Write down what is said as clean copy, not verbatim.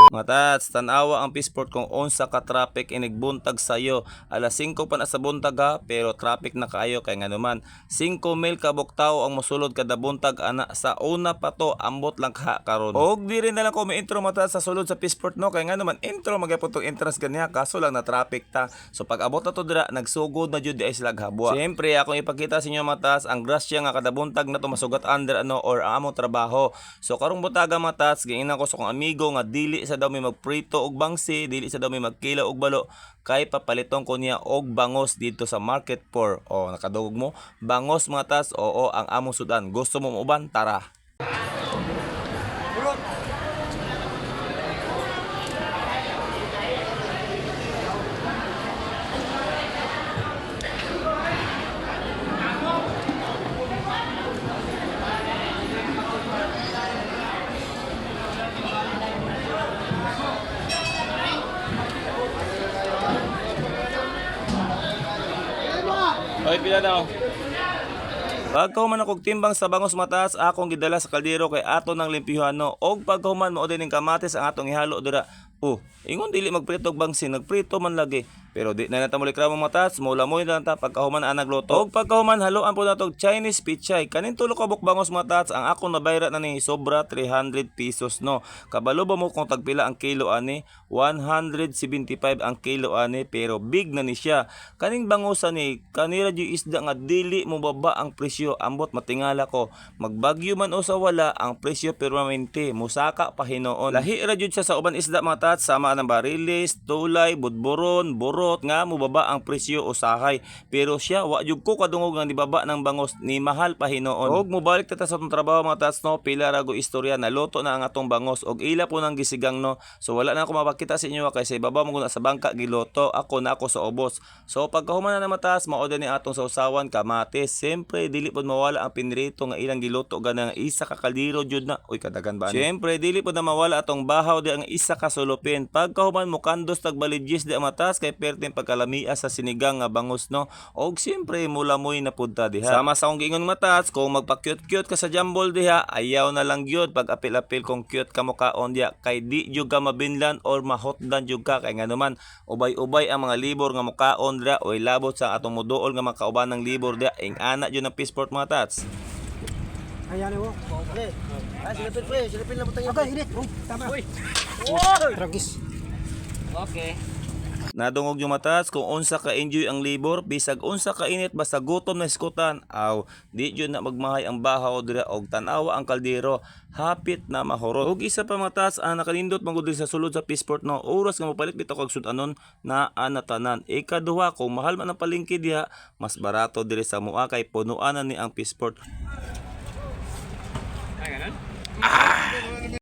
Matats, tanawa ang Peaceport kung unsa ka traffic inigbuntag sayo. Alas 5 pa na sa buntag ha, pero traffic na kaayo kay nga naman. 5 mil ka buktaw ang mosulod kada buntag ana sa una pa to ambot lang ka karon. Og di rin na lang ko may intro matats sa sulod sa Peaceport no kay nga naman intro magyapon tong entrance ganiya kaso lang na traffic ta. So pag abot na to dira nagsugod na jud di ay sila habwa. Siyempre akong ipakita sa inyo matats ang grasya nga kada buntag na to masugat under ano or among trabaho. So karong butaga matats giingnan ko sa kong amigo nga dili sa daw may magprito og bangsi, dili sa daw may magkilaw og balo kay papaliton ko niya og bangos dito sa Market 4. O nakadugog mo, bangos mga tas, oo ang among sudan. Gusto mo uban? Tara. Oy, pila daw. Pagkahuman akong timbang sa bangos matas, akong gidala sa kaldero kay ato ng limpyuhan no. Og pagkahuman mo din ng kamatis ang atong ihalo dira. Ingon dili magprito og bangsi, nagprito man lagi. Pero di na natamo likramo matas, mula-moy lang ta pagkahuman ang nagluto. Og pagkahuman haluan po natog Chinese pichay. Kanin tulo ka bukbangos matas, ang akong nabayra na ni sobra 300 pesos no. Kabalo ba mo kung tagpila ang kilo ani? 175 ang kilo ani, pero big na ni siya. Kaning bangosa ni kanira di isda nga dili mo baba ang presyo, ambot matingala ko. Magbagyo man o sa wala, ang presyo permanente musaka pa hinoon. Lahi ra jud siya sa uban isda matas, sama ng barilis, tulay, budburon, burot nga mo baba ang presyo usahay. Pero siya wa jud ko kadungog nga nibaba ng bangos ni mahal pa hinoon. Og mobalik ta sa atong trabaho matas no, pila ra go istorya naluto na ang atong bangos og ila po nang gisigang no. So wala na ako mapakita sa inyo kay sa ibabaw mo guna sa bangka giloto, ako na ako sa ubos. So pagkahuman na matas, maoda ni atong sausawan kamatis. Siyempre dili pod mawala ang pinrito nga ilang giluto ganang isa ka kaldero jud na. Uy kadagan ba ni? Siyempre dili pod na mawala atong bahaw di ang isa ka sulupin. Pagkahuman mo kandos tagbaligis di matas kay perting pagkalamia sa sinigang nga bangus no. Og siyempre mula-moy na pud ta diha. Sama sa akong giingon matas, kung magpa-cute-cute ka sa jambol diha, ayaw na lang gyud pag apil-apil kung cute ka mo kaon diha kay di jud ka mabinlan or mahotdan jud ka kay nga naman ubay-ubay ang mga libor nga mukaon dira o ilabot sa atong muduol nga makauban ng libor diha ing ana jud ng Peaceport mga tats. Ayan mo. Okay. Silipin pre, silipin lang butang yan. Okay, init. Tama. Uy. Tragis. Okay. Nadungog yung matas kung unsa ka enjoy ang libor bisag unsa ka init basta gutom na iskutan aw di jud na magmahay ang bahaw dira og tan-awa ang kaldero hapit na mahurot. Og isa pa matas ang nakanindot magud sa sulod sa Peaceport no oras nga mapalit bitaw kag sudanon na anatanan. Ikaduha kung mahal man ang palengke diha mas barato diri sa mua kay punuan na ni ang Peaceport. Ay ganun.